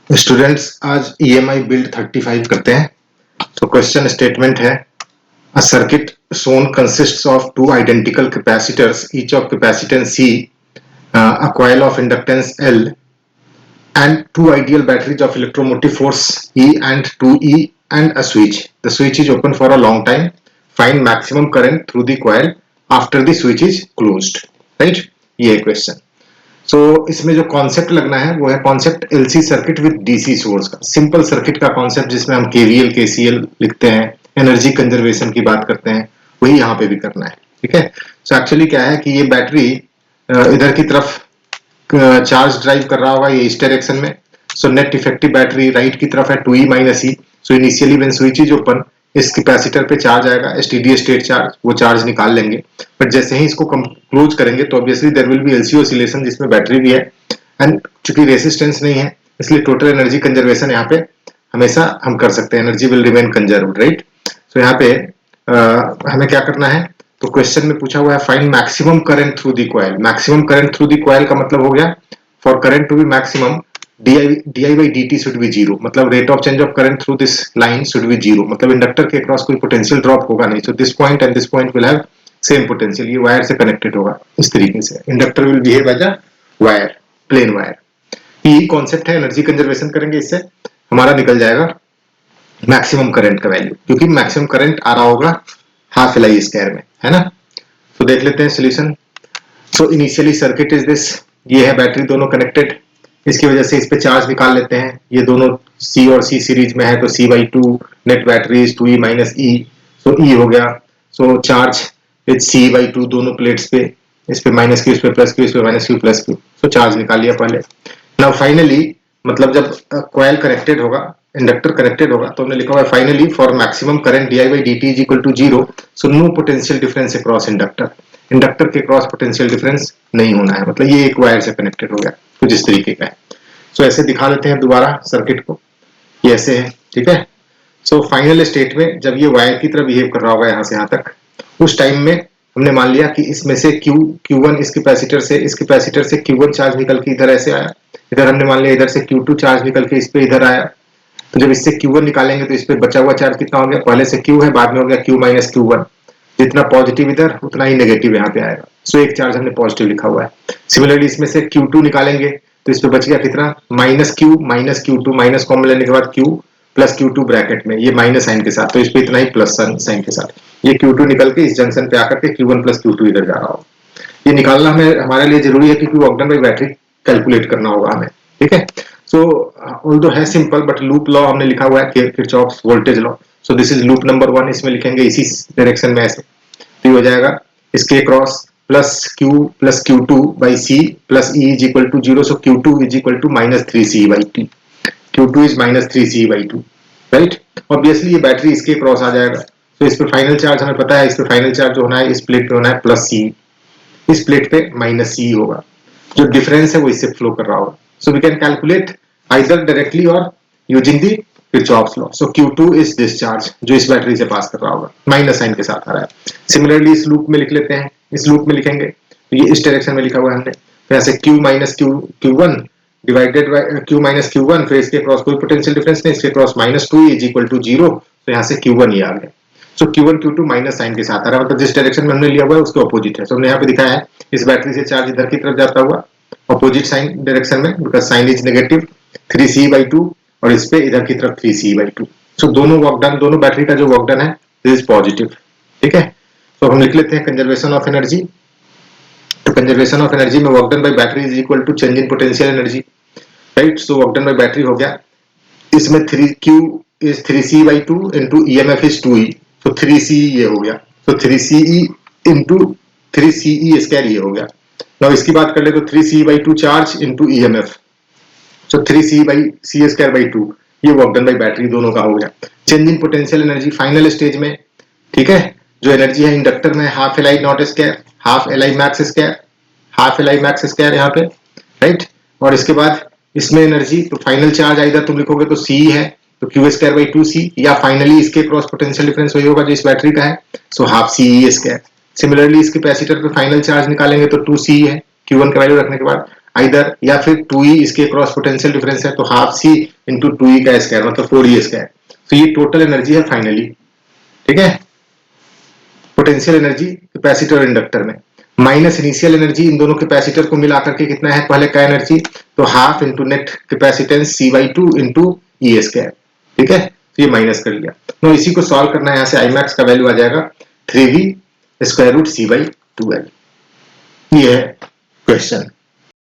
Students आज EMI build 35 करते हैं। तो क्वेश्चन स्टेटमेंट है a circuit shown consists of two identical capacitors each of capacitance C, a coil of inductance L and two ideal batteries of electromotive force E and 2E and a switch. The switch is open for a long time. Find maximum current through the coil after the switch is closed. Right? ये question. सो इसमें जो concept लगना है वो है concept LC circuit with DC source का, simple circuit का concept जिसमें हम केवीएल केसीएल लिखते हैं, एनर्जी कंजर्वेशन की बात करते हैं, वही यहाँ पे भी करना है। ठीक है। सो एक्चुअली क्या है कि ये बैटरी इधर की तरफ चार्ज ड्राइव कर रहा होगा, ये इस डायरेक्शन में। So net effective battery right की तरफ है 2E minus E. So initially when switch is open इस कैपेसिटर पे चार्ज आएगा, स्टेडी स्टेट चार्ज, वो चार्ज निकाल लेंगे। बट जैसे ही इसको क्लोज करेंगे तो obviously there will be LC oscillation जिसमें बैटरी भी है एंड चूंकि रेजिस्टेंस नहीं है इसलिए टोटल एनर्जी कंजर्वेशन यहाँ पे हमेशा हम कर सकते हैं, energy will remain conserved, right. So यहाँ पे हमें क्या करना है, तो क्वेश्चन में पूछा हुआ है find maximum current through the coil. Maximum current through the coil का मतलब हो गया for current to be maximum di by dt should be zero, मतलब rate of change of current through this line should be zero, मतलब inductor के cross कोई potential drop होगा नहीं। So this point and this point will have same potential, ये wire से connected होगा इस तरीके से। Inductor will behave as a wire, plain wire. यही कॉन्सेप्ट है, एनर्जी कंजर्वेशन करेंगे इससे हमारा निकल जाएगा मैक्सिमम करंट का वैल्यू, क्योंकि मैक्सिमम करंट आ रहा होगा हाफ एल आई स्क्वायर में, है ना। तो देख लेते हैं solution. So initially circuit is this, ये है बैटरी दोनों कनेक्टेड, इसकी वजह से इस पे चार्ज निकाल लेते हैं। ये दोनों C और C सीरीज में है तो C/2 net batteries 2E minus E, सो E हो गया। सो चार्ज विद C/2 दोनों प्लेट्स पे, इस पे माइनस Q, इस पे प्लस Q, इस पे minus Q plus Q। So charge निकाल लिया पहले। नाउ फाइनली मतलब जब कॉइल कनेक्टेड होगा, इंडक्टर कनेक्टेड होगा, तो हमने लिखा हुआ है finally for maximum current di by dt is equal to 0, so no potential difference across inductor. Inductor के क्रॉस पोटेंशियल डिफरेंस नहीं होना है, मतलब ये एक वायर से कनेक्टेड हो गया कुछ इस तरीके का है। सो ऐसे दिखा लेते हैं दोबारा सर्किट को, ये ऐसे है, ठीक है। सो फाइनल स्टेट में जब ये वायर की तरह बिहेव कर रहा होगा यहाँ से यहाँ तक, उस टाइम में हमने मान लिया कि इसमें से Q1 इस कैपेसिटर से Q1 चार्ज निकल के इधर ऐसे आया, इधर हमने मान लिया इधर से Q2 चार्ज निकल के इस पे इधर आया। तो जब इससे Q1 निकालेंगे तो इस पे बचा हुआ चार्ज कितना हो गया, पहले से Q है बाद में हो गया Q माइनस Q1, जितना पॉजिटिव इधर उतना ही नेगेटिव यहाँ पे आएगा। सो एक चार्ज हमने पॉजिटिव लिखा हुआ है। सिमिलरली इसमें से Q2 निकालेंगे तो इस पे बच गया कितना, माइनस Q2, माइनस कॉमन लेने के बाद Q प्लस Q2 ब्रैकेट में, ये माइनस साइन के साथ, तो इस पे इतना ही प्लस साइन के साथ। ये Q2 निकल के इस जंक्शन पे आकर के Q1 प्लस Q2 इधर जा रहा हो। ये निकालना हमें हमारे लिए जरूरी है क्योंकि work done by battery calculate करना होगा हमें, ठीक है। सो ऑल्दो है सिंपल बट लूप लॉ हमने लिखा हुआ है Kirchhoff's voltage law. So this is loop number 1, इसमें लिखेंगे इसी डायरेक्शन में ऐसे, तो हो जाएगा इसके cross plus Q plus Q2 by C plus E is equal to 0, so Q2 is equal to minus 3C by T। Q2 is minus 3C by 2, right. Obviously ये बैटरी इसके क्रॉस आ जाएगा, तो इस पे फाइनल चार्ज हमें पता है, इस पे फाइनल चार्ज जो होना है इस प्लेट पे होना है प्लस C, इस प्लेट पे माइनस C होगा, जो डिफरेंस है वो इससे फ्लो कर रहा होगा। So we can calculate either directly or using the Kirchhoff's law. So Q2 is this charge जो इस बैटरी से पास कर रहा होगा, माइनस साइन के साथ आ रहा है। सिमिलरली इस लूप में लिख लेते हैं, इस लूप में लिखेंगे तो ये इस डायरेक्शन में लिखा हुआ है हमने, तो ऐसे Q minus Q1 divided by Q minus Q1, फिर इसके क्रॉस कोई पोटेंशियल डिफरेंस नहीं, इसके cross minus 2 is equal to 0, तो यहाँ से Q1 ये आ गया। सो Q1 Q2 माइनस साइन के साथ आ रहा है, मतलब जिस डायरेक्शन में हमने लिया हुआ है उसके ऑपोजिट है। तो हमने यहाँ पे दिखाया है इस बैटरी से चार्ज इधर की तरफ जाता हुआ ऑपोजिट साइन डायरेक्शन में, because sign is negative 3C/2 और इस पे इधर की तरफ 3C/2। सो दोनों वर्क डन, दोनों बैटरी का जो वर्क डन है दिस इज पॉजिटिव, ठीक है। तो हम लिख लेते हैं कंजर्वेशन ऑफ एनर्जी। तो कंजर्वेशन ऑफ एनर्जी में work done by battery is equal to change in potential energy, right. So work done by battery हो गया, इसमें 3Q is 3C/2 into EMF is 2E, तो 3C ये हो गया, तो 3CE इनटू 3CE स्क्वायर ये हो गया। अब इसकी बात कर ले तो 3C/2 charge into EMF, so 3C/C square by 2, ये वर्क डन बाय बैटरी दोनों का हो गया। Change in potential energy final stage में, ठीक है, जो एनर्जी है इंडक्टर में half L I not square, half L I max square, half L I max square यहाँ पे, राइट। और इसके बाद इसमें एनर्जी, तो फाइनल चार्ज इधर तुम लिखोगे तो C है तो Q स्क्वायर बाई 2C, या फाइनली इसके क्रॉस पोटेंशियल डिफरेंस वही होगा जो इस बैटरी का है, so half CE square. Similarly इस कैपेसिटर पे फाइनल चार्ज निकालेंगे तो 2C है Q1 का वैल्यू रखने के बाद, आइदर, या फिर 2e इसके क्रॉस पोटेंशियल डिफरेंस है तो हाफ सी इंटू 2e का स्क्वायर मतलब 4e स्क्वायर। तो ये टोटल एनर्जी है फाइनली, ठीक है, पोटेंशियल एनर्जी कैपेसिटर और इंडक्टर में, माइनस इनिशियल एनर्जी इन दोनों कैपेसिटर को मिला करके कितना है पहले का एनर्जी, तो half into net capacitance C/2 into E square, ठीक है, तो ये माइनस कर लिया। तो इसी को सॉल्व करना है, यहाँ से Imax का वैल्यू आ जाएगा 3v स्क्वायर रूट C/2L। ये है क्वेश्चन।